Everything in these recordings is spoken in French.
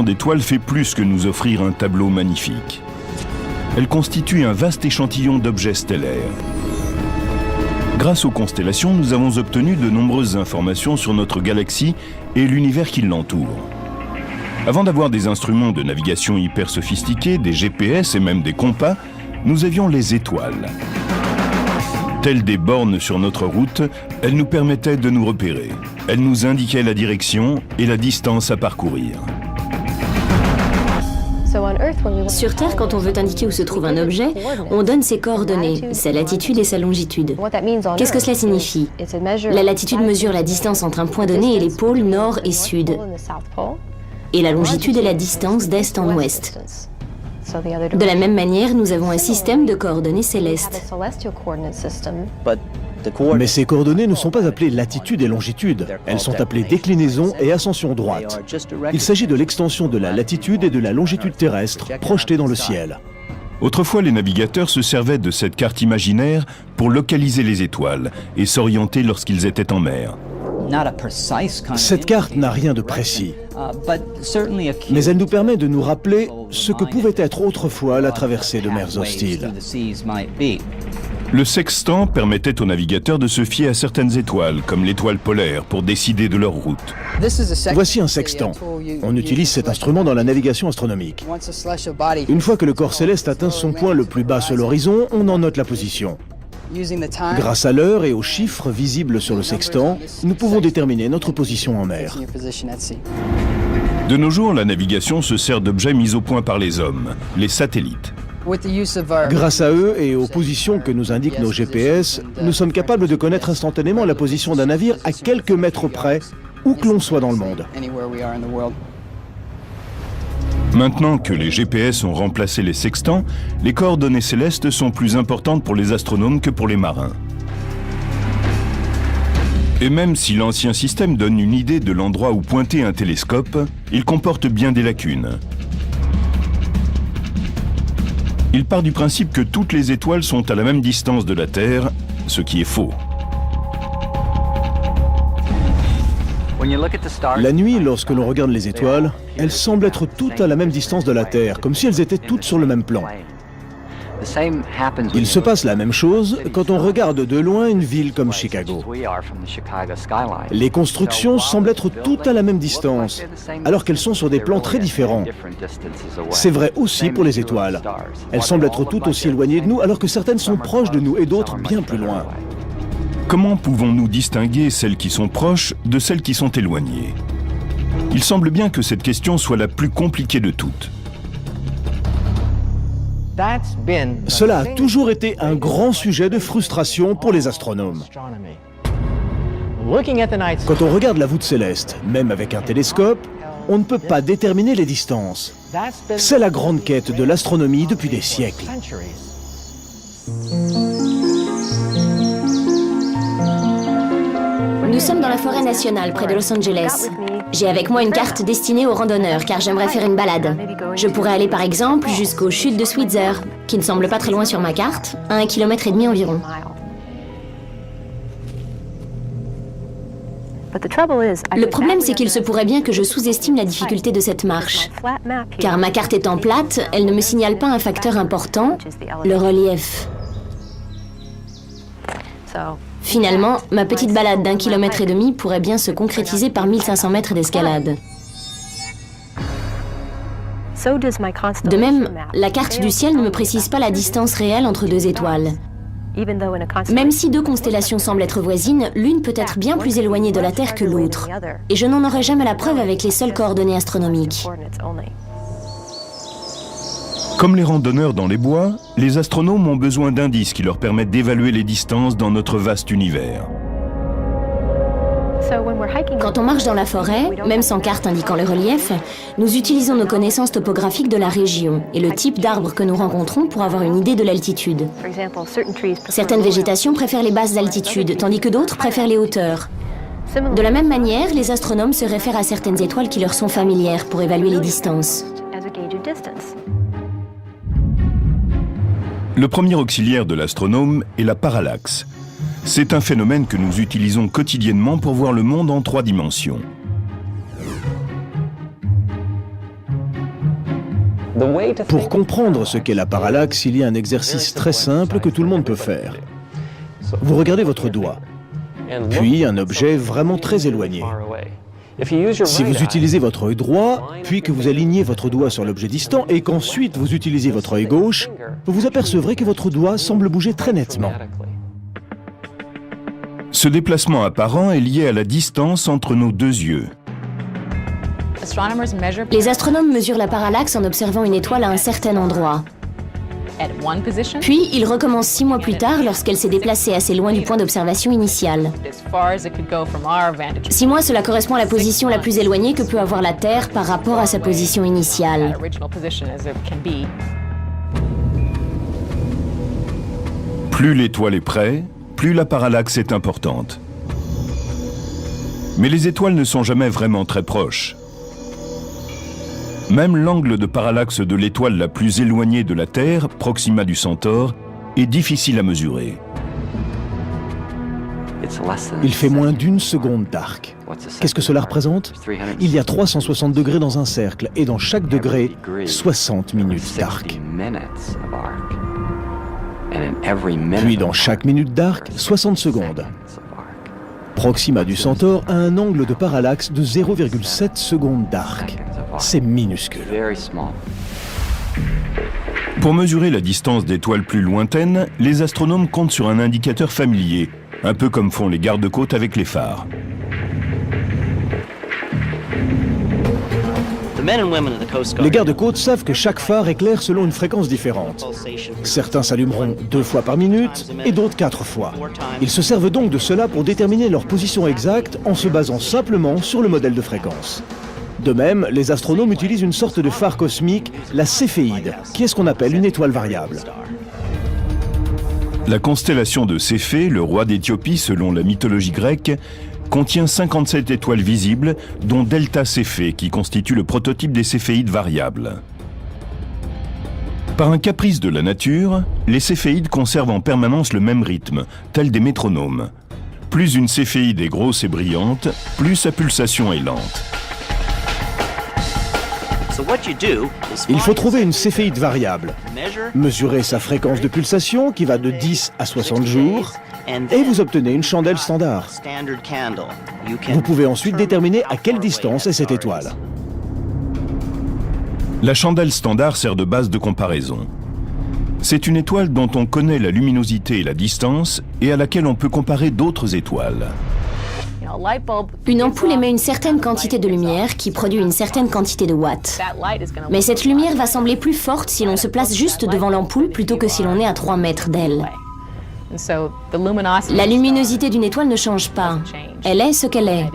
d'étoiles fait plus que nous offrir un tableau magnifique. Elle constitue un vaste échantillon d'objets stellaires. Grâce aux constellations, nous avons obtenu de nombreuses informations sur notre galaxie et l'univers qui l'entoure. Avant d'avoir des instruments de navigation hyper sophistiqués, des GPS et même des compas, nous avions les étoiles. Telles des bornes sur notre route, elles nous permettaient de nous repérer. Elles nous indiquaient la direction et la distance à parcourir. Sur Terre, quand on veut indiquer où se trouve un objet, on donne ses coordonnées, sa latitude et sa longitude. Qu'est-ce que cela signifie? La latitude mesure la distance entre un point donné et les pôles nord et sud. Et la longitude est la distance d'est en ouest. De la même manière, nous avons un système de coordonnées célestes. Mais ces coordonnées ne sont pas appelées latitude et longitude. Elles sont appelées déclinaison et ascension droite. Il s'agit de l'extension de la latitude et de la longitude terrestre projetées dans le ciel. Autrefois, les navigateurs se servaient de cette carte imaginaire pour localiser les étoiles et s'orienter lorsqu'ils étaient en mer. Cette carte n'a rien de précis, mais elle nous permet de nous rappeler ce que pouvait être autrefois la traversée de mers hostiles. Le sextant permettait aux navigateurs de se fier à certaines étoiles, comme l'étoile polaire, pour décider de leur route. Voici un sextant. On utilise cet instrument dans la navigation astronomique. Une fois que le corps céleste atteint son point le plus bas sur l'horizon, on en note la position. Grâce à l'heure et aux chiffres visibles sur le sextant, nous pouvons déterminer notre position en mer. De nos jours, la navigation se sert d'objets mis au point par les hommes, les satellites. Grâce à eux et aux positions que nous indiquent nos GPS, nous sommes capables de connaître instantanément la position d'un navire à quelques mètres près, où que l'on soit dans le monde. Maintenant que les GPS ont remplacé les sextants, les coordonnées célestes sont plus importantes pour les astronomes que pour les marins. Et même si l'ancien système donne une idée de l'endroit où pointer un télescope, il comporte bien des lacunes. Il part du principe que toutes les étoiles sont à la même distance de la Terre, ce qui est faux. La nuit, lorsque l'on regarde les étoiles, elles semblent être toutes à la même distance de la Terre, comme si elles étaient toutes sur le même plan. Il se passe la même chose quand on regarde de loin une ville comme Chicago. Les constructions semblent être toutes à la même distance, alors qu'elles sont sur des plans très différents. C'est vrai aussi pour les étoiles. Elles semblent être toutes aussi éloignées de nous, alors que certaines sont proches de nous et d'autres bien plus loin. Comment pouvons-nous distinguer celles qui sont proches de celles qui sont éloignées? Il semble bien que cette question soit la plus compliquée de toutes. Cela a toujours été un grand sujet de frustration pour les astronomes. Quand on regarde la voûte céleste, même avec un télescope, on ne peut pas déterminer les distances. C'est la grande quête de l'astronomie depuis des siècles. Nous sommes dans la forêt nationale, près de Los Angeles. J'ai avec moi une carte destinée aux randonneurs, car j'aimerais faire une balade. Je pourrais aller par exemple jusqu'aux chutes de Switzer, qui ne semblent pas très loin sur ma carte, à 1,5 km environ. Le problème, c'est qu'il se pourrait bien que je sous-estime la difficulté de cette marche. Car ma carte étant plate, elle ne me signale pas un facteur important, le relief. Finalement, ma petite balade d'1,5 km pourrait bien se concrétiser par 1500 mètres d'escalade. De même, la carte du ciel ne me précise pas la distance réelle entre deux étoiles. Même si deux constellations semblent être voisines, l'une peut être bien plus éloignée de la Terre que l'autre. Et je n'en aurai jamais la preuve avec les seules coordonnées astronomiques. Comme les randonneurs dans les bois, les astronomes ont besoin d'indices qui leur permettent d'évaluer les distances dans notre vaste univers. Quand on marche dans la forêt, même sans carte indiquant le relief, nous utilisons nos connaissances topographiques de la région et le type d'arbres que nous rencontrons pour avoir une idée de l'altitude. Certaines végétations préfèrent les basses altitudes, tandis que d'autres préfèrent les hauteurs. De la même manière, les astronomes se réfèrent à certaines étoiles qui leur sont familières pour évaluer les distances. Le premier auxiliaire de l'astronome est la parallaxe. C'est un phénomène que nous utilisons quotidiennement pour voir le monde en 3 dimensions. Pour comprendre ce qu'est la parallaxe, il y a un exercice très simple que tout le monde peut faire. Vous regardez votre doigt, puis un objet vraiment très éloigné. Si vous utilisez votre œil droit, puis que vous alignez votre doigt sur l'objet distant et qu'ensuite vous utilisez votre œil gauche, vous apercevrez que votre doigt semble bouger très nettement. Ce déplacement apparent est lié à la distance entre nos deux yeux. Les astronomes mesurent la parallaxe en observant une étoile à un certain endroit. Puis, ils recommencent 6 mois plus tard lorsqu'elle s'est déplacée assez loin du point d'observation initial. 6 mois, cela correspond à la position la plus éloignée que peut avoir la Terre par rapport à sa position initiale. Plus l'étoile est près, plus la parallaxe est importante. Mais les étoiles ne sont jamais vraiment très proches. Même l'angle de parallaxe de l'étoile la plus éloignée de la Terre, Proxima du Centaure, est difficile à mesurer. Il fait moins d'1 seconde d'arc. Qu'est-ce que cela représente? Il y a 360 degrés dans un cercle et dans chaque degré, 60 minutes d'arc. Puis dans chaque minute d'arc, 60 secondes. Proxima du Centaure a un angle de parallaxe de 0,7 secondes d'arc. C'est minuscule. Pour mesurer la distance d'étoiles plus lointaines, les astronomes comptent sur un indicateur familier, un peu comme font les gardes-côtes avec les phares. Les gardes-côtes savent que chaque phare éclaire selon une fréquence différente. Certains s'allumeront 2 fois par minute et d'autres 4 fois. Ils se servent donc de cela pour déterminer leur position exacte en se basant simplement sur le modèle de fréquence. De même, les astronomes utilisent une sorte de phare cosmique, la Céphéide, qui est ce qu'on appelle une étoile variable. La constellation de Céphée, le roi d'Éthiopie selon la mythologie grecque, contient 57 étoiles visibles, dont Delta Céphée, qui constitue le prototype des Céphéides variables. Par un caprice de la nature, les Céphéides conservent en permanence le même rythme, tel des métronomes. Plus une Céphéide est grosse et brillante, plus sa pulsation est lente. Il faut trouver une Céphéide variable, mesurer sa fréquence de pulsation qui va de 10 à 60 jours, et vous obtenez une chandelle standard. Vous pouvez ensuite déterminer à quelle distance est cette étoile. La chandelle standard sert de base de comparaison. C'est une étoile dont on connaît la luminosité et la distance et à laquelle on peut comparer d'autres étoiles. Une ampoule émet une certaine quantité de lumière qui produit une certaine quantité de watts. Mais cette lumière va sembler plus forte si l'on se place juste devant l'ampoule plutôt que si l'on est à 3 mètres d'elle. La luminosité d'une étoile ne change pas. Elle est ce qu'elle est.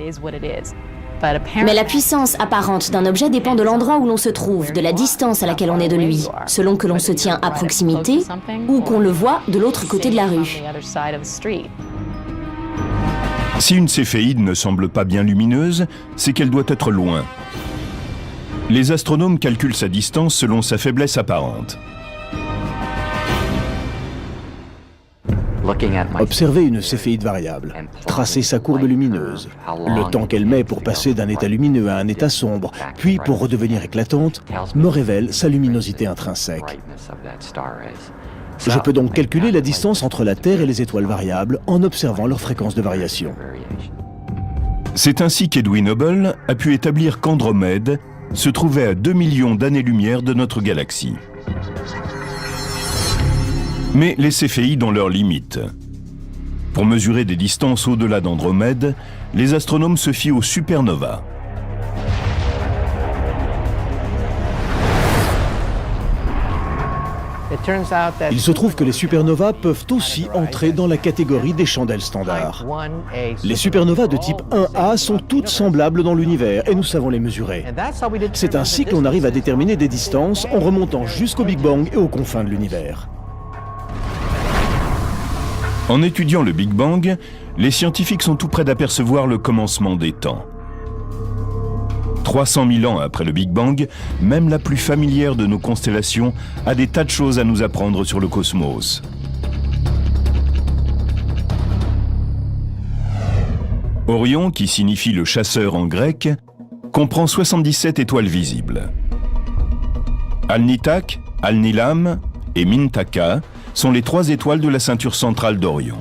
Mais la puissance apparente d'un objet dépend de l'endroit où l'on se trouve, de la distance à laquelle on est de lui, selon que l'on se tient à proximité ou qu'on le voit de l'autre côté de la rue. Si une Céphéide ne semble pas bien lumineuse, c'est qu'elle doit être loin. Les astronomes calculent sa distance selon sa faiblesse apparente. Observez une Céphéide variable, tracez sa courbe lumineuse, le temps qu'elle met pour passer d'un état lumineux à un état sombre, puis pour redevenir éclatante, me révèle sa luminosité intrinsèque. Je peux donc calculer la distance entre la Terre et les étoiles variables en observant leur fréquence de variation. C'est ainsi qu'Edwin Hubble a pu établir qu'Andromède se trouvait à 2 millions d'années-lumière de notre galaxie. Mais les Céphéides ont leurs limites. Pour mesurer des distances au-delà d'Andromède, les astronomes se fient aux supernovas. Il se trouve que les supernovas peuvent aussi entrer dans la catégorie des chandelles standards. Les supernovas de type 1A sont toutes semblables dans l'univers et nous savons les mesurer. C'est ainsi que l'on arrive à déterminer des distances en remontant jusqu'au Big Bang et aux confins de l'univers. En étudiant le Big Bang, les scientifiques sont tout près d'apercevoir le commencement des temps. 300 000 ans après le Big Bang, même la plus familière de nos constellations a des tas de choses à nous apprendre sur le cosmos. Orion, qui signifie le chasseur en grec, comprend 77 étoiles visibles. Alnitak, Alnilam et Mintaka sont les 3 étoiles de la ceinture centrale d'Orion.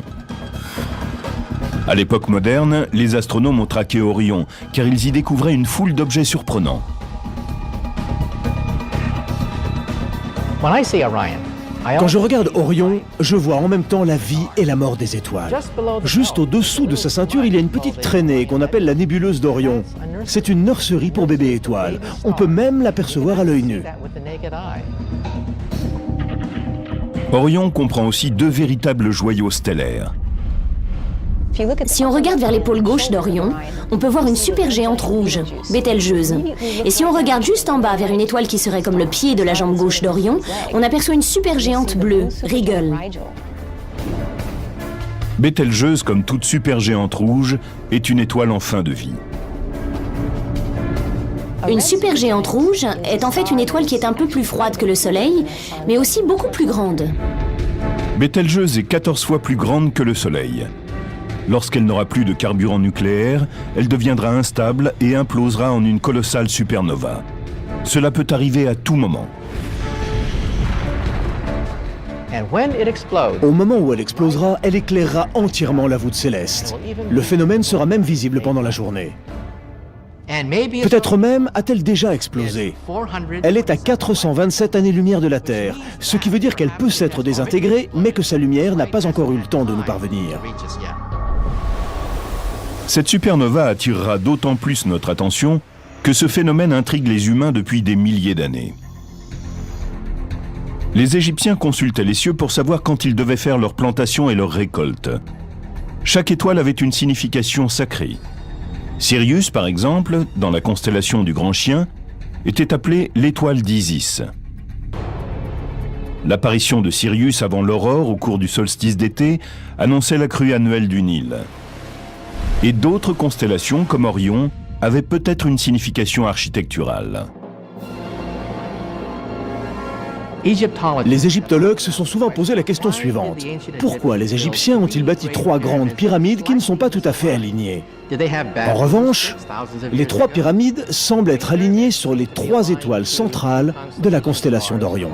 À l'époque moderne, les astronomes ont traqué Orion, car ils y découvraient une foule d'objets surprenants. Quand je regarde Orion, je vois en même temps la vie et la mort des étoiles. Juste au-dessous de sa ceinture, il y a une petite traînée qu'on appelle la nébuleuse d'Orion. C'est une nurserie pour bébés étoiles. On peut même l'apercevoir à l'œil nu. Orion comprend aussi 2 véritables joyaux stellaires. Si on regarde vers l'épaule gauche d'Orion, on peut voir une supergéante rouge, Bételgeuse. Et si on regarde juste en bas vers une étoile qui serait comme le pied de la jambe gauche d'Orion, on aperçoit une supergéante bleue, Rigel. Bételgeuse, comme toute supergéante rouge, est une étoile en fin de vie. Une supergéante rouge est en fait une étoile qui est un peu plus froide que le Soleil, mais aussi beaucoup plus grande. Bételgeuse est 14 fois plus grande que le Soleil. Lorsqu'elle n'aura plus de carburant nucléaire, elle deviendra instable et implosera en une colossale supernova. Cela peut arriver à tout moment. Au moment où elle explosera, elle éclairera entièrement la voûte céleste. Le phénomène sera même visible pendant la journée. Peut-être même a-t-elle déjà explosé. Elle est à 427 années-lumière de la Terre, ce qui veut dire qu'elle peut s'être désintégrée, mais que sa lumière n'a pas encore eu le temps de nous parvenir. Cette supernova attirera d'autant plus notre attention que ce phénomène intrigue les humains depuis des milliers d'années. Les Égyptiens consultaient les cieux pour savoir quand ils devaient faire leurs plantations et leurs récoltes. Chaque étoile avait une signification sacrée. Sirius, par exemple, dans la constellation du Grand Chien, était appelée l'étoile d'Isis. L'apparition de Sirius avant l'aurore au cours du solstice d'été annonçait la crue annuelle du Nil. Et d'autres constellations, comme Orion, avaient peut-être une signification architecturale. Les égyptologues se sont souvent posé la question suivante. Pourquoi les Égyptiens ont-ils bâti 3 grandes pyramides qui ne sont pas tout à fait alignées? En revanche, les 3 pyramides semblent être alignées sur les 3 étoiles centrales de la constellation d'Orion.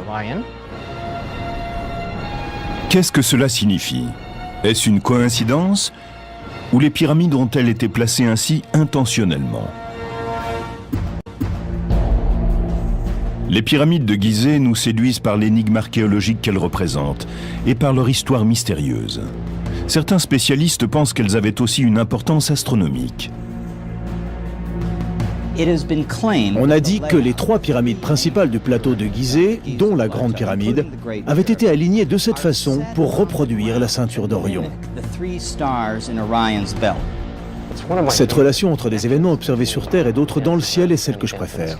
Qu'est-ce que cela signifie? Est-ce une coïncidence? Ou les pyramides ont-elles été placées ainsi intentionnellement? Les pyramides de Gizeh nous séduisent par l'énigme archéologique qu'elles représentent et par leur histoire mystérieuse. Certains spécialistes pensent qu'elles avaient aussi une importance astronomique. On a dit que les 3 pyramides principales du plateau de Gizeh, dont la Grande Pyramide, avaient été alignées de cette façon pour reproduire la ceinture d'Orion. Cette relation entre des événements observés sur Terre et d'autres dans le ciel est celle que je préfère.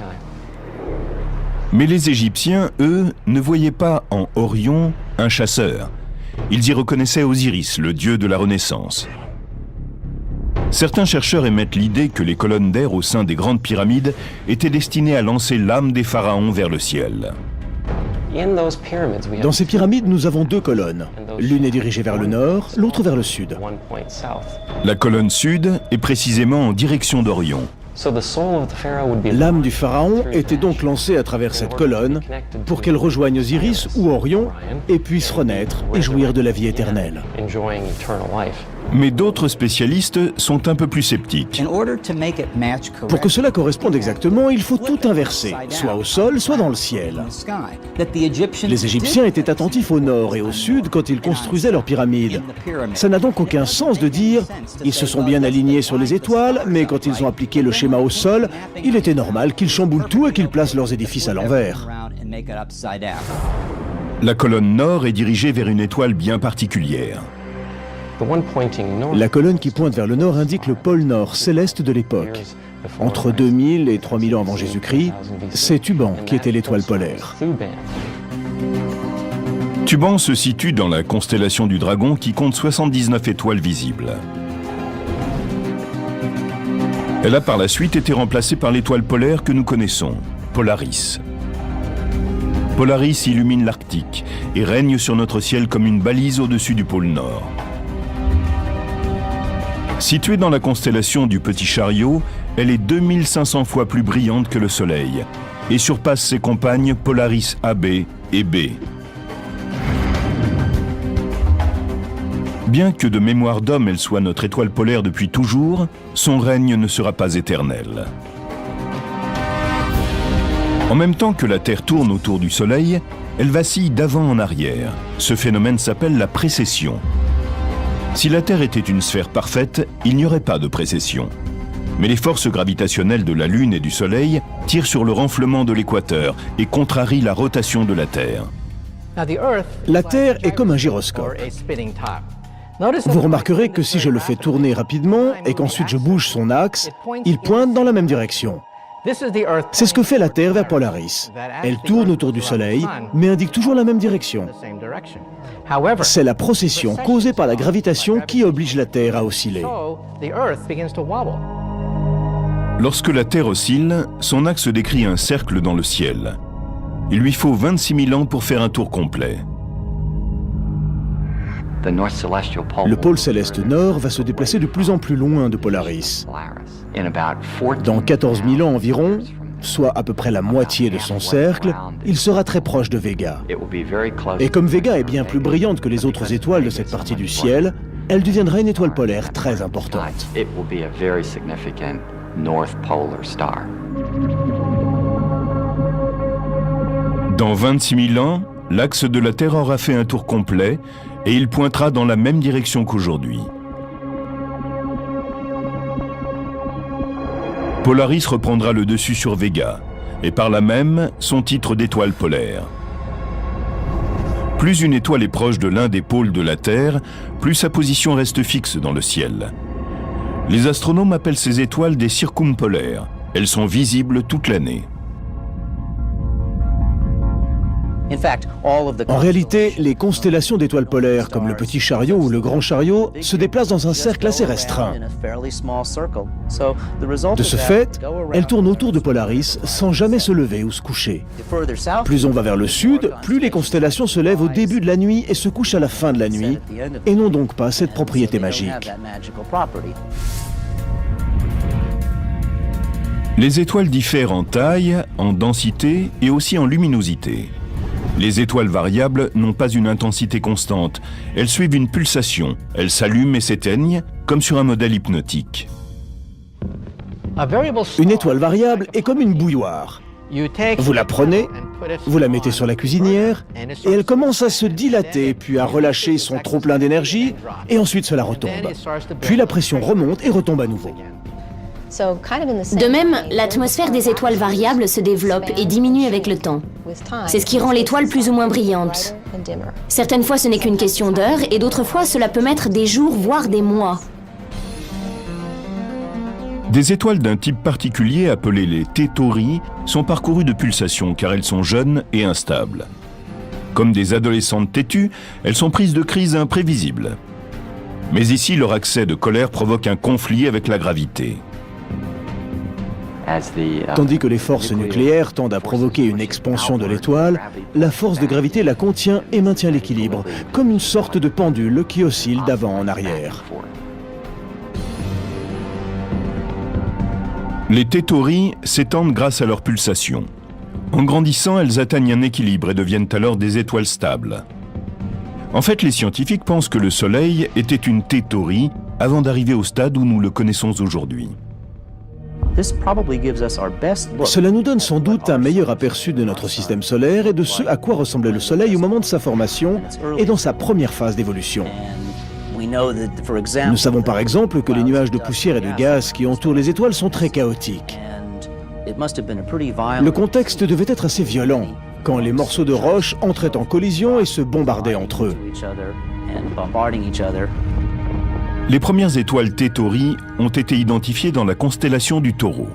Mais les Égyptiens, eux, ne voyaient pas en Orion un chasseur. Ils y reconnaissaient Osiris, le dieu de la Renaissance. Certains chercheurs émettent l'idée que les colonnes d'air au sein des grandes pyramides étaient destinées à lancer l'âme des pharaons vers le ciel. Dans ces pyramides, nous avons 2 colonnes. L'une est dirigée vers le nord, l'autre vers le sud. La colonne sud est précisément en direction d'Orion. L'âme du pharaon était donc lancée à travers cette colonne pour qu'elle rejoigne Osiris ou Orion et puisse renaître et jouir de la vie éternelle. Mais d'autres spécialistes sont un peu plus sceptiques. Pour que cela corresponde exactement, il faut tout inverser, soit au sol, soit dans le ciel. Les Égyptiens étaient attentifs au nord et au sud quand ils construisaient leurs pyramides. Ça n'a donc aucun sens de dire « ils se sont bien alignés sur les étoiles, mais quand ils ont appliqué le schéma au sol, il était normal qu'ils chamboulent tout et qu'ils placent leurs édifices à l'envers ». La colonne nord est dirigée vers une étoile bien particulière. La colonne qui pointe vers le nord indique le pôle nord céleste de l'époque. Entre 2000 et 3000 ans avant Jésus-Christ, c'est Thuban qui était l'étoile polaire. Thuban se situe dans la constellation du Dragon qui compte 79 étoiles visibles. Elle a par la suite été remplacée par l'étoile polaire que nous connaissons, Polaris. Polaris illumine l'Arctique et règne sur notre ciel comme une balise au-dessus du pôle Nord. Située dans la constellation du Petit Chariot, elle est 2500 fois plus brillante que le Soleil et surpasse ses compagnes Polaris AB et B. Bien que de mémoire d'homme elle soit notre étoile polaire depuis toujours, son règne ne sera pas éternel. En même temps que la Terre tourne autour du Soleil, elle vacille d'avant en arrière. Ce phénomène s'appelle la précession. Si la Terre était une sphère parfaite, il n'y aurait pas de précession. Mais les forces gravitationnelles de la Lune et du Soleil tirent sur le renflement de l'équateur et contrarient la rotation de la Terre. La Terre est comme un gyroscope. Vous remarquerez que si je le fais tourner rapidement et qu'ensuite je bouge son axe, il pointe dans la même direction. C'est ce que fait la Terre vers Polaris. Elle tourne autour du Soleil, mais indique toujours la même direction. C'est la procession causée par la gravitation qui oblige la Terre à osciller. Lorsque la Terre oscille, son axe décrit un cercle dans le ciel. Il lui faut 26 000 ans pour faire un tour complet. Le pôle céleste nord va se déplacer de plus en plus loin de Polaris. Dans 14 000 ans environ, soit à peu près la moitié de son cercle, il sera très proche de Vega. Et comme Vega est bien plus brillante que les autres étoiles de cette partie du ciel, elle deviendra une étoile polaire très importante. Dans 26 000 ans, l'axe de la Terre aura fait un tour complet et il pointera dans la même direction qu'aujourd'hui. Polaris reprendra le dessus sur Vega et par là même son titre d'étoile polaire. Plus une étoile est proche de l'un des pôles de la Terre, plus sa position reste fixe dans le ciel. Les astronomes appellent ces étoiles des circumpolaires. Elles sont visibles toute l'année. En réalité, les constellations d'étoiles polaires, comme le Petit Chariot ou le Grand Chariot, se déplacent dans un cercle assez restreint. De ce fait, elles tournent autour de Polaris sans jamais se lever ou se coucher. Plus on va vers le sud, plus les constellations se lèvent au début de la nuit et se couchent à la fin de la nuit, et n'ont donc pas cette propriété magique. Les étoiles diffèrent en taille, en densité et aussi en luminosité. Les étoiles variables n'ont pas une intensité constante. Elles suivent une pulsation. Elles s'allument et s'éteignent, comme sur un modèle hypnotique. Une étoile variable est comme une bouilloire. Vous la prenez, vous la mettez sur la cuisinière, et elle commence à se dilater, puis à relâcher son trop-plein d'énergie, et ensuite cela retombe. Puis la pression remonte et retombe à nouveau. De même, l'atmosphère des étoiles variables se développe et diminue avec le temps. C'est ce qui rend l'étoile plus ou moins brillante. Certaines fois, ce n'est qu'une question d'heures, et d'autres fois, cela peut mettre des jours, voire des mois. Des étoiles d'un type particulier, appelées les T-Tauri, sont parcourues de pulsations car elles sont jeunes et instables. Comme des adolescentes têtues, elles sont prises de crises imprévisibles. Mais ici, leur accès de colère provoque un conflit avec la gravité. Tandis que les forces nucléaires tendent à provoquer une expansion de l'étoile, la force de gravité la contient et maintient l'équilibre, comme une sorte de pendule qui oscille d'avant en arrière. Les T-Tauri s'étendent grâce à leur pulsation. En grandissant, elles atteignent un équilibre et deviennent alors des étoiles stables. En fait, les scientifiques pensent que le Soleil était une T-Tauri avant d'arriver au stade où nous le connaissons aujourd'hui. Cela nous donne sans doute un meilleur aperçu de notre système solaire et de ce à quoi ressemblait le Soleil au moment de sa formation et dans sa première phase d'évolution. Nous savons par exemple que les nuages de poussière et de gaz qui entourent les étoiles sont très chaotiques. Le contexte devait être assez violent, quand les morceaux de roche entraient en collision et se bombardaient entre eux. Les premières étoiles T-Tauri ont été identifiées dans la constellation du Taureau.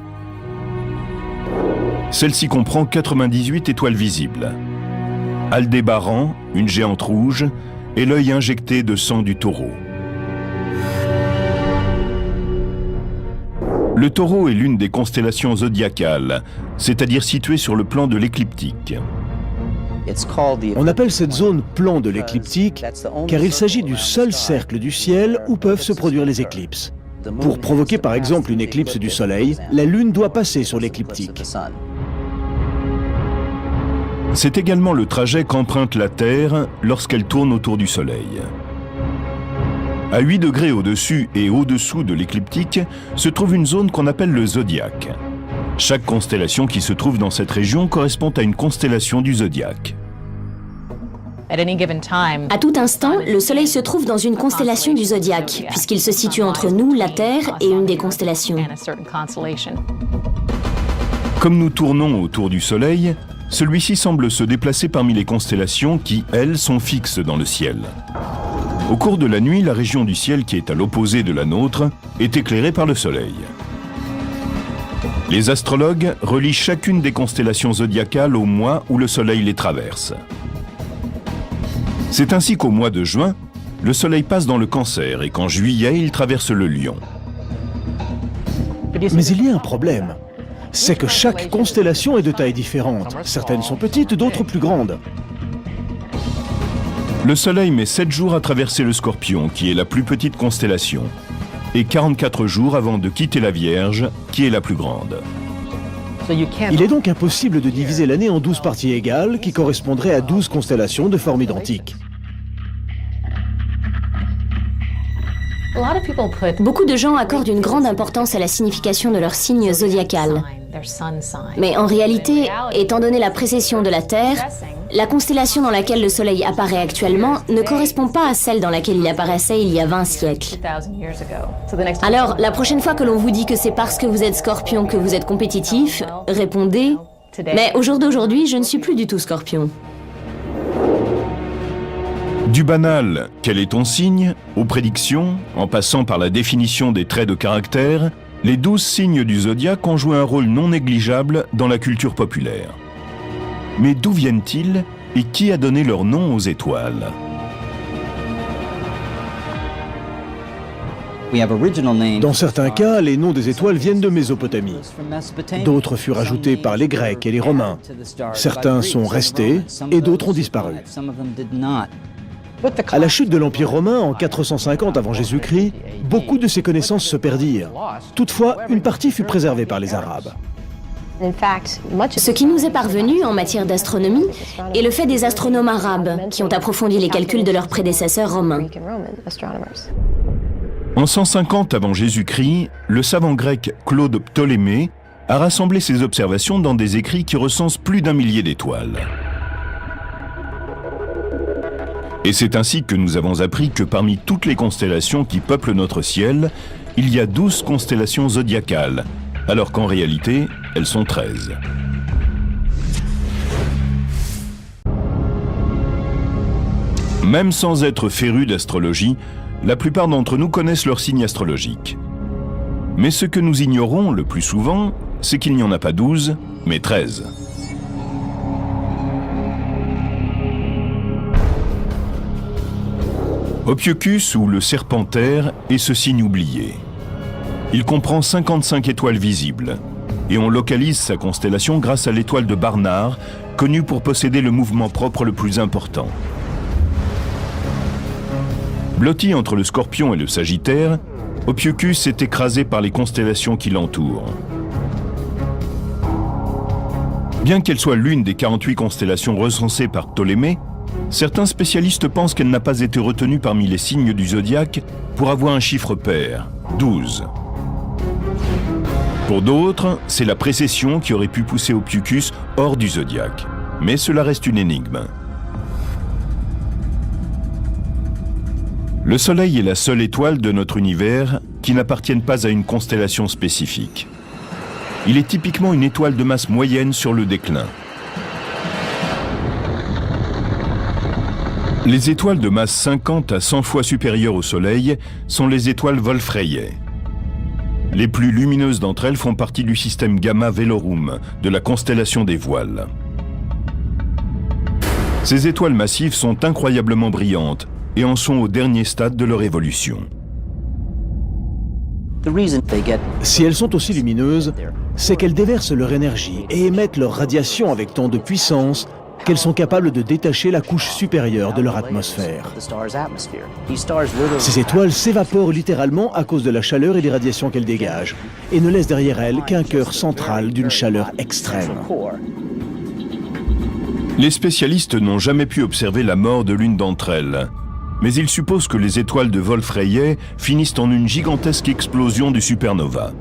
Celle-ci comprend 98 étoiles visibles. Aldébaran, une géante rouge, et l'œil injecté de sang du Taureau. Le Taureau est l'une des constellations zodiacales, c'est-à-dire située sur le plan de l'écliptique. On appelle cette zone plan de l'écliptique car il s'agit du seul cercle du ciel où peuvent se produire les éclipses. Pour provoquer par exemple une éclipse du Soleil, la Lune doit passer sur l'écliptique. C'est également le trajet qu'emprunte la Terre lorsqu'elle tourne autour du Soleil. À 8 degrés au-dessus et au-dessous de l'écliptique se trouve une zone qu'on appelle le zodiaque. Chaque constellation qui se trouve dans cette région correspond à une constellation du zodiaque. À tout instant, le Soleil se trouve dans une constellation du zodiaque, puisqu'il se situe entre nous, la Terre, et une des constellations. Comme nous tournons autour du Soleil, celui-ci semble se déplacer parmi les constellations qui, elles, sont fixes dans le ciel. Au cours de la nuit, la région du ciel qui est à l'opposé de la nôtre est éclairée par le Soleil. Les astrologues relient chacune des constellations zodiacales au mois où le Soleil les traverse. C'est ainsi qu'au mois de juin, le Soleil passe dans le Cancer et qu'en juillet, il traverse le Lion. Mais il y a un problème. C'est que chaque constellation est de taille différente. Certaines sont petites, d'autres plus grandes. Le Soleil met 7 jours à traverser le Scorpion, qui est la plus petite constellation, et 44 jours avant de quitter la Vierge, qui est la plus grande. Il est donc impossible de diviser l'année en 12 parties égales qui correspondraient à 12 constellations de forme identique. Beaucoup de gens accordent une grande importance à la signification de leur signe zodiacal. Mais en réalité, étant donné la précession de la Terre, la constellation dans laquelle le Soleil apparaît actuellement ne correspond pas à celle dans laquelle il apparaissait il y a 20 siècles. Alors, la prochaine fois que l'on vous dit que c'est parce que vous êtes Scorpion que vous êtes compétitif, répondez « Mais au jour d'aujourd'hui, je ne suis plus du tout Scorpion ». Du banal « Quel est ton signe ?» aux prédictions, en passant par la définition des traits de caractère, les 12 signes du zodiaque ont joué un rôle non négligeable dans la culture populaire. Mais d'où viennent-ils et qui a donné leur nom aux étoiles? Dans certains cas, les noms des étoiles viennent de Mésopotamie. D'autres furent ajoutés par les Grecs et les Romains. Certains sont restés et d'autres ont disparu. À la chute de l'Empire romain en 450 avant Jésus-Christ, beaucoup de ces connaissances se perdirent. Toutefois, une partie fut préservée par les Arabes. Ce qui nous est parvenu en matière d'astronomie est le fait des astronomes arabes qui ont approfondi les calculs de leurs prédécesseurs romains. En 150 avant Jésus-Christ, le savant grec Claude Ptolémée a rassemblé ses observations dans des écrits qui recensent plus d'1 millier d'étoiles. Et c'est ainsi que nous avons appris que parmi toutes les constellations qui peuplent notre ciel, il y a 12 constellations zodiacales, alors qu'en réalité, elles sont 13. Même sans être férus d'astrologie, la plupart d'entre nous connaissent leur signe astrologique. Mais ce que nous ignorons le plus souvent, c'est qu'il n'y en a pas 12, mais 13. Ophiuchus, ou le Serpentaire, est ce signe oublié. Il comprend 55 étoiles visibles, et on localise sa constellation grâce à l'étoile de Barnard, connue pour posséder le mouvement propre le plus important. Blotti entre le Scorpion et le Sagittaire, Ophiuchus est écrasé par les constellations qui l'entourent. Bien qu'elle soit l'une des 48 constellations recensées par Ptolémée, certains spécialistes pensent qu'elle n'a pas été retenue parmi les signes du zodiaque pour avoir un chiffre pair, 12. Pour d'autres, c'est la précession qui aurait pu pousser Ophiuchus hors du zodiaque. Mais cela reste une énigme. Le Soleil est la seule étoile de notre univers qui n'appartienne pas à une constellation spécifique. Il est typiquement une étoile de masse moyenne sur le déclin. Les étoiles de masse 50 à 100 fois supérieures au Soleil sont les étoiles Wolf-Rayet. Les plus lumineuses d'entre elles font partie du système Gamma Velorum, de la constellation des Voiles. Ces étoiles massives sont incroyablement brillantes et en sont au dernier stade de leur évolution. Si elles sont aussi lumineuses, c'est qu'elles déversent leur énergie et émettent leur radiation avec tant de puissance qu'elles sont capables de détacher la couche supérieure de leur atmosphère. Ces étoiles s'évaporent littéralement à cause de la chaleur et des radiations qu'elles dégagent, et ne laissent derrière elles qu'un cœur central d'une chaleur extrême. Les spécialistes n'ont jamais pu observer la mort de l'une d'entre elles, mais ils supposent que les étoiles de Wolf-Rayet finissent en une gigantesque explosion de supernova,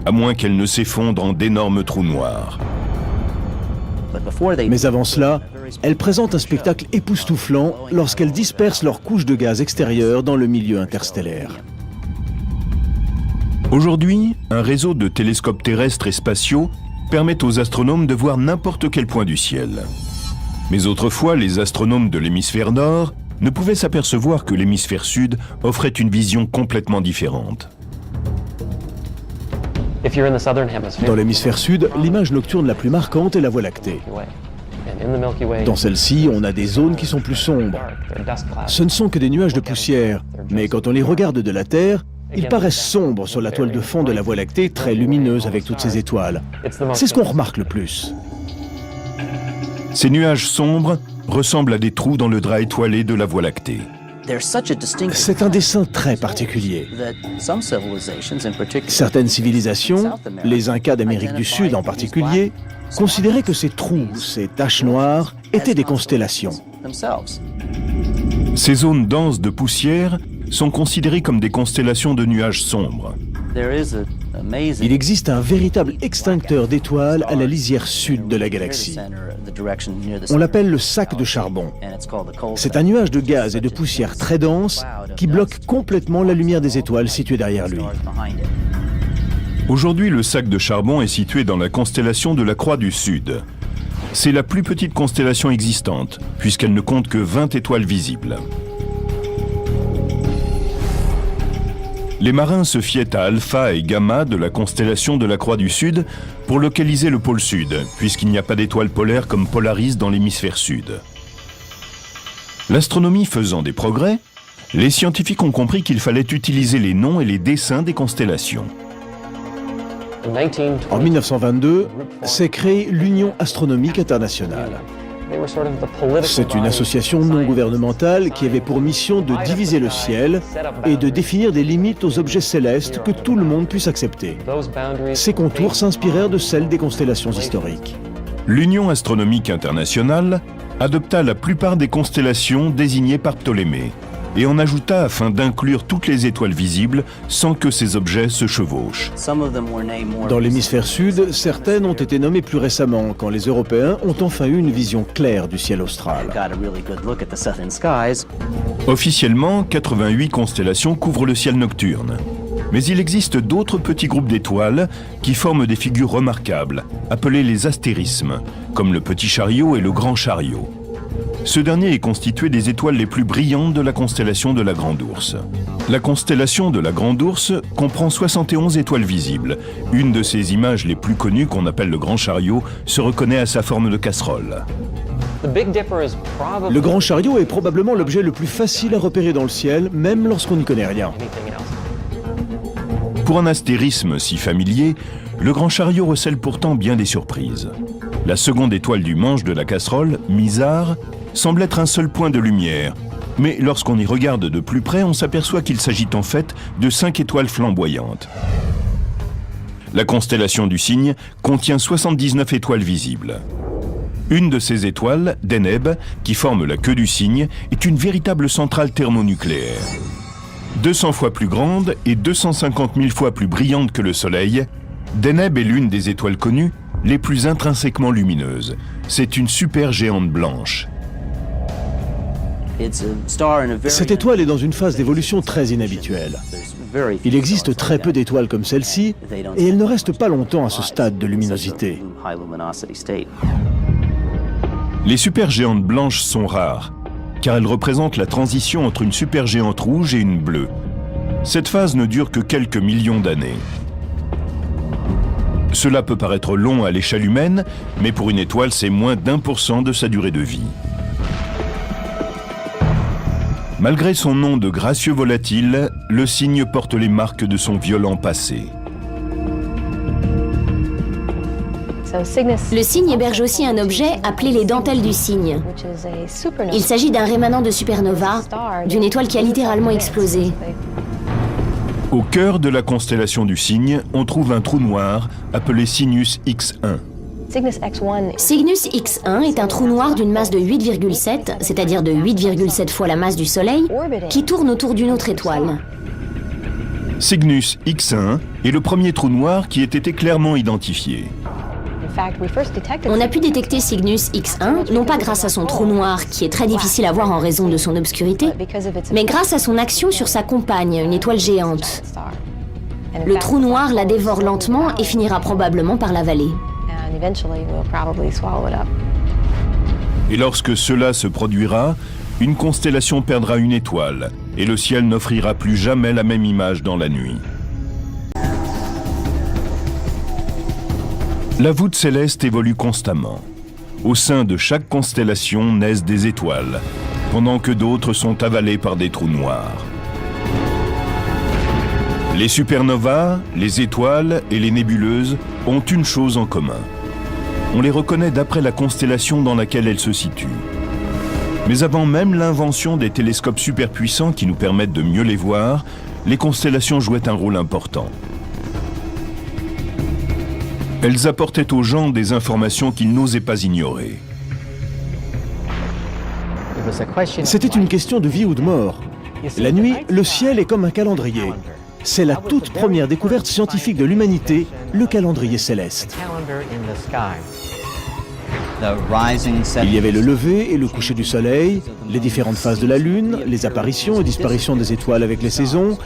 à moins qu'elles ne s'effondrent en d'énormes trous noirs. Mais avant cela, elles présentent un spectacle époustouflant lorsqu'elles dispersent leurs couches de gaz extérieures dans le milieu interstellaire. Aujourd'hui, un réseau de télescopes terrestres et spatiaux permet aux astronomes de voir n'importe quel point du ciel. Mais autrefois, les astronomes de l'hémisphère nord ne pouvaient s'apercevoir que l'hémisphère sud offrait une vision complètement différente. Dans l'hémisphère sud, l'image nocturne la plus marquante est la Voie lactée. Dans celle-ci, on a des zones qui sont plus sombres. Ce ne sont que des nuages de poussière, mais quand on les regarde de la Terre, ils paraissent sombres sur la toile de fond de la Voie lactée, très lumineuse avec toutes ces étoiles. C'est ce qu'on remarque le plus. Ces nuages sombres ressemblent à des trous dans le drap étoilé de la Voie lactée. C'est un dessin très particulier. Certaines civilisations, les Incas d'Amérique du Sud en particulier, considéraient que ces trous, ces taches noires, étaient des constellations. Ces zones denses de poussière sont considérées comme des constellations de nuages sombres. Il existe un véritable extincteur d'étoiles à la lisière sud de la galaxie. On l'appelle le sac de charbon. C'est un nuage de gaz et de poussière très dense qui bloque complètement la lumière des étoiles situées derrière lui. Aujourd'hui, le sac de charbon est situé dans la constellation de la Croix du Sud. C'est la plus petite constellation existante, puisqu'elle ne compte que 20 étoiles visibles. Les marins se fiaient à Alpha et Gamma de la constellation de la Croix du Sud pour localiser le pôle Sud, puisqu'il n'y a pas d'étoiles polaires comme Polaris dans l'hémisphère Sud. L'astronomie faisant des progrès, les scientifiques ont compris qu'il fallait utiliser les noms et les dessins des constellations. En 1922, s'est créée l'Union astronomique internationale. C'est une association non gouvernementale qui avait pour mission de diviser le ciel et de définir des limites aux objets célestes que tout le monde puisse accepter. Ces contours s'inspirèrent de celles des constellations historiques. L'Union astronomique internationale adopta la plupart des constellations désignées par Ptolémée et en ajouta afin d'inclure toutes les étoiles visibles sans que ces objets se chevauchent. Dans l'hémisphère sud, certaines ont été nommées plus récemment, quand les Européens ont enfin eu une vision claire du ciel austral. Officiellement, 88 constellations couvrent le ciel nocturne. Mais il existe d'autres petits groupes d'étoiles qui forment des figures remarquables, appelées les astérismes, comme le Petit Chariot et le Grand Chariot. Ce dernier est constitué des étoiles les plus brillantes de la constellation de la Grande Ourse. La constellation de la Grande Ourse comprend 71 étoiles visibles. Une de ces images les plus connues, qu'on appelle le Grand Chariot, se reconnaît à sa forme de casserole. Le Grand Chariot est probablement l'objet le plus facile à repérer dans le ciel, même lorsqu'on n'y connaît rien. Pour un astérisme si familier, le Grand Chariot recèle pourtant bien des surprises. La seconde étoile du manche de la casserole, Mizar, semble être un seul point de lumière. Mais lorsqu'on y regarde de plus près, on s'aperçoit qu'il s'agit en fait de 5 étoiles flamboyantes. La constellation du Cygne contient 79 étoiles visibles. Une de ces étoiles, Deneb, qui forme la queue du Cygne, est une véritable centrale thermonucléaire. 200 fois plus grande et 250 000 fois plus brillante que le Soleil, Deneb est l'une des étoiles connues les plus intrinsèquement lumineuses. C'est une supergéante blanche. Cette étoile est dans une phase d'évolution très inhabituelle. Il existe très peu d'étoiles comme celle-ci, et elle ne reste pas longtemps à ce stade de luminosité. Les supergéantes blanches sont rares, car elles représentent la transition entre une supergéante rouge et une bleue. Cette phase ne dure que quelques millions d'années. Cela peut paraître long à l'échelle humaine, mais pour une étoile, c'est moins d'1% de sa durée de vie. Malgré son nom de gracieux volatile, le Cygne porte les marques de son violent passé. Le Cygne héberge aussi un objet appelé les dentelles du Cygne. Il s'agit d'un rémanent de supernova, d'une étoile qui a littéralement explosé. Au cœur de la constellation du Cygne, on trouve un trou noir appelé Sinus X1. Cygnus X1 est un trou noir d'une masse de 8,7, c'est-à-dire de 8,7 fois la masse du Soleil, qui tourne autour d'une autre étoile. Cygnus X1 est le premier trou noir qui ait été clairement identifié. On a pu détecter Cygnus X1, non pas grâce à son trou noir, qui est très difficile à voir en raison de son obscurité, mais grâce à son action sur sa compagne, une étoile géante. Le trou noir la dévore lentement et finira probablement par l'avaler. Et lorsque cela se produira, une constellation perdra une étoile et le ciel n'offrira plus jamais la même image dans la nuit. La voûte céleste évolue constamment. Au sein de chaque constellation naissent des étoiles, pendant que d'autres sont avalées par des trous noirs. Les supernovas, les étoiles et les nébuleuses ont une chose en commun. On les reconnaît d'après la constellation dans laquelle elles se situent. Mais avant même l'invention des télescopes superpuissants qui nous permettent de mieux les voir, les constellations jouaient un rôle important. Elles apportaient aux gens des informations qu'ils n'osaient pas ignorer. C'était une question de vie ou de mort. La nuit, le ciel est comme un calendrier. C'est la toute première découverte scientifique de l'humanité, le calendrier céleste. Il y avait le lever et le coucher du soleil, les différentes phases de la lune, les apparitions et disparitions des étoiles avec les saisons.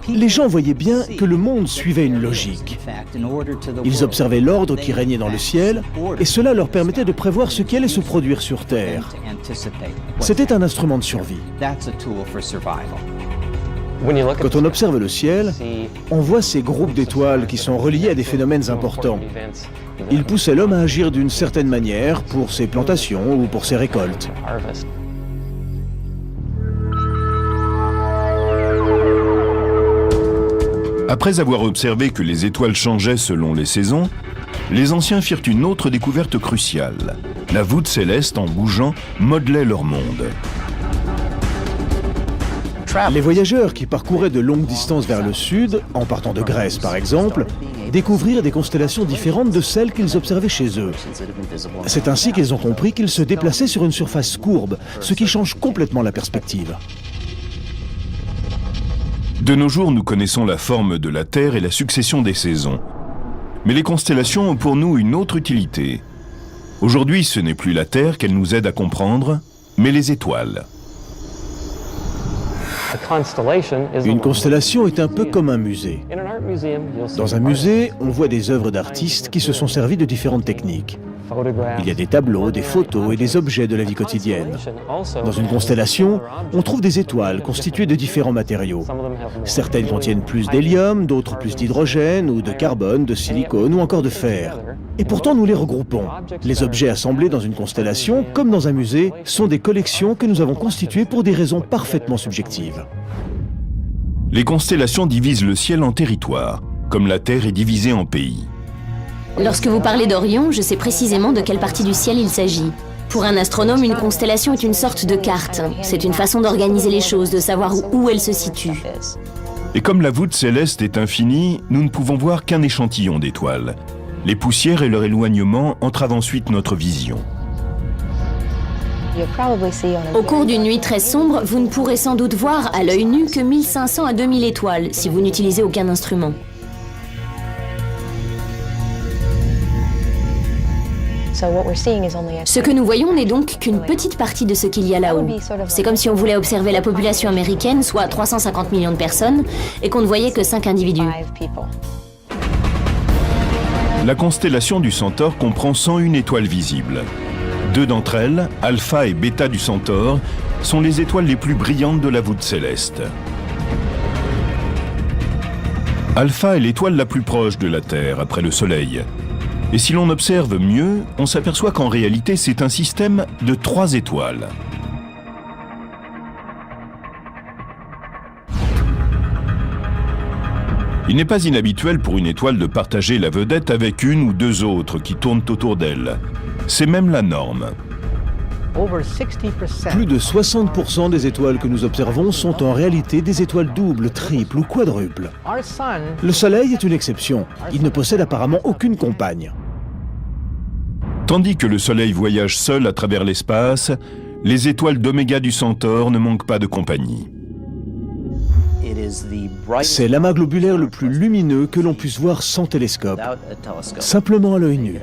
Les gens voyaient bien que le monde suivait une logique. Ils observaient l'ordre qui régnait dans le ciel et cela leur permettait de prévoir ce qui allait se produire sur Terre. C'était un instrument de survie. Quand on observe le ciel, on voit ces groupes d'étoiles qui sont reliés à des phénomènes importants. Ils poussaient l'homme à agir d'une certaine manière pour ses plantations ou pour ses récoltes. Après avoir observé que les étoiles changeaient selon les saisons, les anciens firent une autre découverte cruciale. La voûte céleste, en bougeant, modelait leur monde. Les voyageurs qui parcouraient de longues distances vers le sud, en partant de Grèce par exemple, découvrirent des constellations différentes de celles qu'ils observaient chez eux. C'est ainsi qu'ils ont compris qu'ils se déplaçaient sur une surface courbe, ce qui change complètement la perspective. De nos jours, nous connaissons la forme de la Terre et la succession des saisons. Mais les constellations ont pour nous une autre utilité. Aujourd'hui, ce n'est plus la Terre qu'elle nous aide à comprendre, mais les étoiles. Une constellation est un peu comme un musée. Dans un musée, on voit des œuvres d'artistes qui se sont servis de différentes techniques. Il y a des tableaux, des photos et des objets de la vie quotidienne. Dans une constellation, on trouve des étoiles constituées de différents matériaux. Certaines contiennent plus d'hélium, d'autres plus d'hydrogène ou de carbone, de silicone ou encore de fer. Et pourtant, nous les regroupons. Les objets assemblés dans une constellation, comme dans un musée, sont des collections que nous avons constituées pour des raisons parfaitement subjectives. Les constellations divisent le ciel en territoires, comme la Terre est divisée en pays. Lorsque vous parlez d'Orion, je sais précisément de quelle partie du ciel il s'agit. Pour un astronome, une constellation est une sorte de carte. C'est une façon d'organiser les choses, de savoir où elles se situent. Et comme la voûte céleste est infinie, nous ne pouvons voir qu'un échantillon d'étoiles. Les poussières et leur éloignement entravent ensuite notre vision. Au cours d'une nuit très sombre, vous ne pourrez sans doute voir à l'œil nu que 1500 à 2000 étoiles si vous n'utilisez aucun instrument. Ce que nous voyons n'est donc qu'une petite partie de ce qu'il y a là-haut. C'est comme si on voulait observer la population américaine, soit 350 millions de personnes, et qu'on ne voyait que 5 individus. La constellation du Centaure comprend 101 étoiles visibles. 2 d'entre elles, Alpha et Beta du Centaure, sont les étoiles les plus brillantes de la voûte céleste. Alpha est l'étoile la plus proche de la Terre après le Soleil. Et si l'on observe mieux, on s'aperçoit qu'en réalité, c'est un système de 3 étoiles. Il n'est pas inhabituel pour une étoile de partager la vedette avec une ou 2 autres qui tournent autour d'elle. C'est même la norme. Plus de 60% des étoiles que nous observons sont en réalité des étoiles doubles, triples ou quadruples. Le Soleil est une exception. Il ne possède apparemment aucune compagne. Tandis que le Soleil voyage seul à travers l'espace, les étoiles d'Oméga du Centaure ne manquent pas de compagnie. C'est l'amas globulaire le plus lumineux que l'on puisse voir sans télescope, simplement à l'œil nu,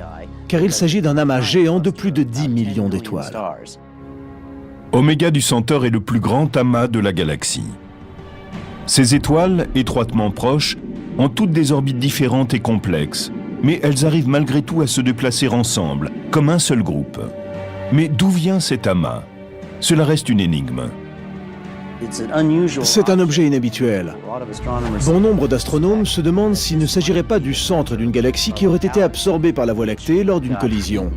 car il s'agit d'un amas géant de plus de 10 millions d'étoiles. Oméga du Centaure est le plus grand amas de la galaxie. Ces étoiles, étroitement proches, ont toutes des orbites différentes et complexes, mais elles arrivent malgré tout à se déplacer ensemble, comme un seul groupe. Mais d'où vient cet amas? Cela reste une énigme. C'est un objet inhabituel. Bon nombre d'astronomes se demandent s'il ne s'agirait pas du centre d'une galaxie qui aurait été absorbée par la Voie lactée lors d'une collision.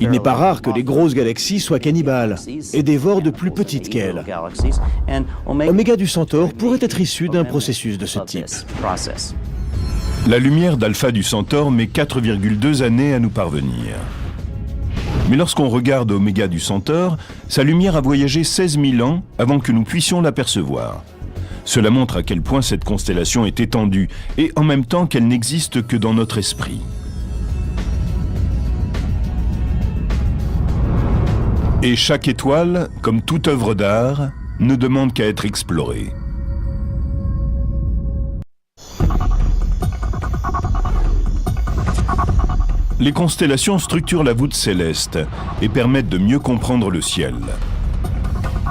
Il n'est pas rare que les grosses galaxies soient cannibales et dévorent de plus petites qu'elles. Oméga du Centaure pourrait être issu d'un processus de ce type. La lumière d'Alpha du Centaure met 4,2 années à nous parvenir. Mais lorsqu'on regarde Oméga du Centaure, sa lumière a voyagé 16 000 ans avant que nous puissions l'apercevoir. Cela montre à quel point cette constellation est étendue et en même temps qu'elle n'existe que dans notre esprit. Et chaque étoile, comme toute œuvre d'art, ne demande qu'à être explorée. Les constellations structurent la voûte céleste et permettent de mieux comprendre le ciel.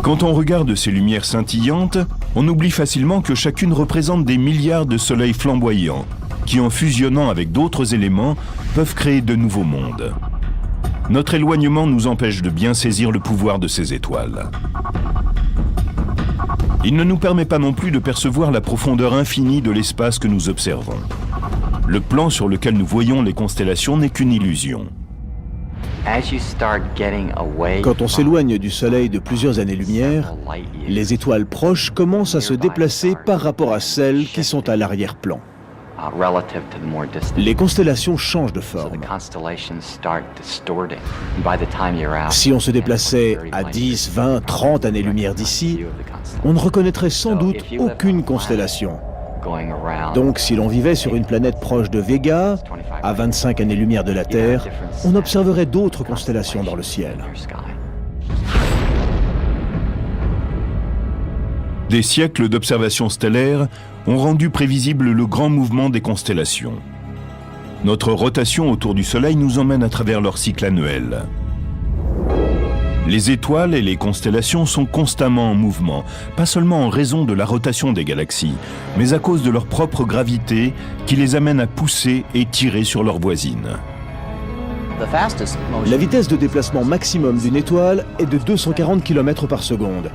Quand on regarde ces lumières scintillantes, on oublie facilement que chacune représente des milliards de soleils flamboyants qui, en fusionnant avec d'autres éléments, peuvent créer de nouveaux mondes. Notre éloignement nous empêche de bien saisir le pouvoir de ces étoiles. Il ne nous permet pas non plus de percevoir la profondeur infinie de l'espace que nous observons. Le plan sur lequel nous voyons les constellations n'est qu'une illusion. Quand on s'éloigne du Soleil de plusieurs années-lumière, les étoiles proches commencent à se déplacer par rapport à celles qui sont à l'arrière-plan. Les constellations changent de forme. Si on se déplaçait à 10, 20, 30 années-lumière d'ici, on ne reconnaîtrait sans doute aucune constellation. Donc, si l'on vivait sur une planète proche de Vega, à 25 années-lumière de la Terre, on observerait d'autres constellations dans le ciel. Des siècles d'observations stellaires ont rendu prévisible le grand mouvement des constellations. Notre rotation autour du Soleil nous emmène à travers leur cycle annuel. Les étoiles et les constellations sont constamment en mouvement, pas seulement en raison de la rotation des galaxies, mais à cause de leur propre gravité qui les amène à pousser et tirer sur leurs voisines. La vitesse de déplacement maximum d'une étoile est de 240 km par seconde.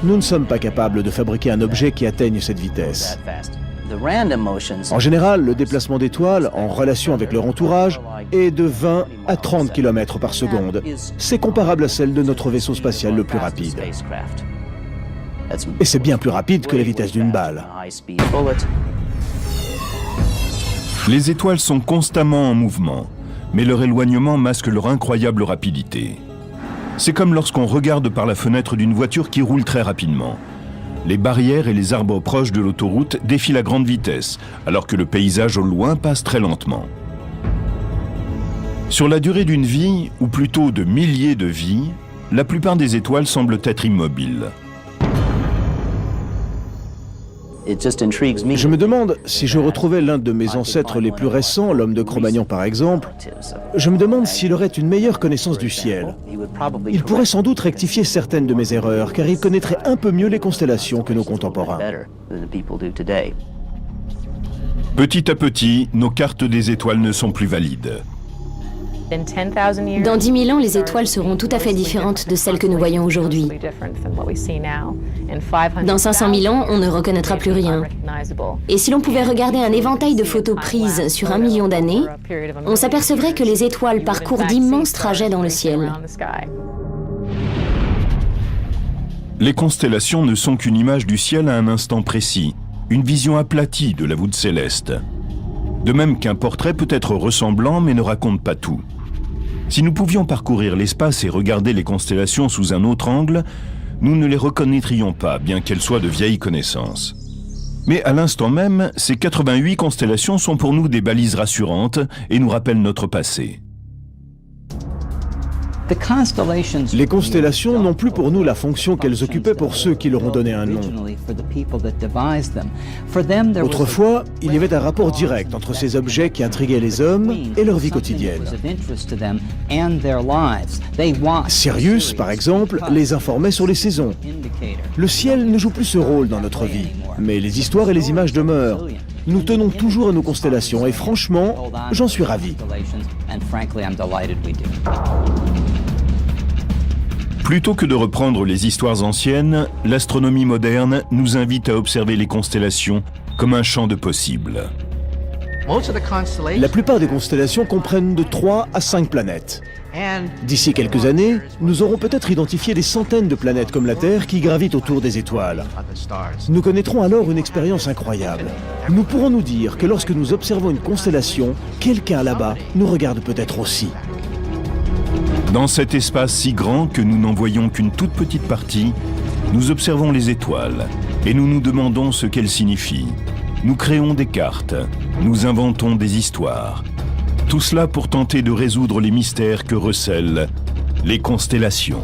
Nous ne sommes pas capables de fabriquer un objet qui atteigne cette vitesse. En général, le déplacement d'étoiles, en relation avec leur entourage, est de 20 à 30 km par seconde. C'est comparable à celle de notre vaisseau spatial le plus rapide. Et c'est bien plus rapide que la vitesse d'une balle. Les étoiles sont constamment en mouvement, mais leur éloignement masque leur incroyable rapidité. C'est comme lorsqu'on regarde par la fenêtre d'une voiture qui roule très rapidement. Les barrières et les arbres proches de l'autoroute défilent à grande vitesse, alors que le paysage au loin passe très lentement. Sur la durée d'une vie, ou plutôt de milliers de vies, la plupart des étoiles semblent être immobiles. Je me demande si je retrouvais l'un de mes ancêtres les plus récents, l'homme de Cro-Magnon par exemple, je me demande s'il aurait une meilleure connaissance du ciel. Il pourrait sans doute rectifier certaines de mes erreurs, car il connaîtrait un peu mieux les constellations que nos contemporains. Petit à petit, nos cartes des étoiles ne sont plus valides. Dans 10 000 ans, les étoiles seront tout à fait différentes de celles que nous voyons aujourd'hui. Dans 500 000 ans, on ne reconnaîtra plus rien. Et si l'on pouvait regarder un éventail de photos prises sur 1 million d'années, on s'apercevrait que les étoiles parcourent d'immenses trajets dans le ciel. Les constellations ne sont qu'une image du ciel à un instant précis, une vision aplatie de la voûte céleste. De même qu'un portrait peut être ressemblant mais ne raconte pas tout. Si nous pouvions parcourir l'espace et regarder les constellations sous un autre angle, nous ne les reconnaîtrions pas, bien qu'elles soient de vieilles connaissances. Mais à l'instant même, ces 88 constellations sont pour nous des balises rassurantes et nous rappellent notre passé. Les constellations n'ont plus pour nous la fonction qu'elles occupaient pour ceux qui leur ont donné un nom. Autrefois, il y avait un rapport direct entre ces objets qui intriguaient les hommes et leur vie quotidienne. Sirius, par exemple, les informait sur les saisons. Le ciel ne joue plus ce rôle dans notre vie, mais les histoires et les images demeurent. Nous tenons toujours à nos constellations et franchement, j'en suis ravi. Plutôt que de reprendre les histoires anciennes, l'astronomie moderne nous invite à observer les constellations comme un champ de possibles. La plupart des constellations comprennent de 3 à 5 planètes. D'ici quelques années, nous aurons peut-être identifié des centaines de planètes comme la Terre qui gravitent autour des étoiles. Nous connaîtrons alors une expérience incroyable. Nous pourrons nous dire que lorsque nous observons une constellation, quelqu'un là-bas nous regarde peut-être aussi. Dans cet espace si grand que nous n'en voyons qu'une toute petite partie, nous observons les étoiles et nous nous demandons ce qu'elles signifient. Nous créons des cartes, nous inventons des histoires. Tout cela pour tenter de résoudre les mystères que recèlent les constellations.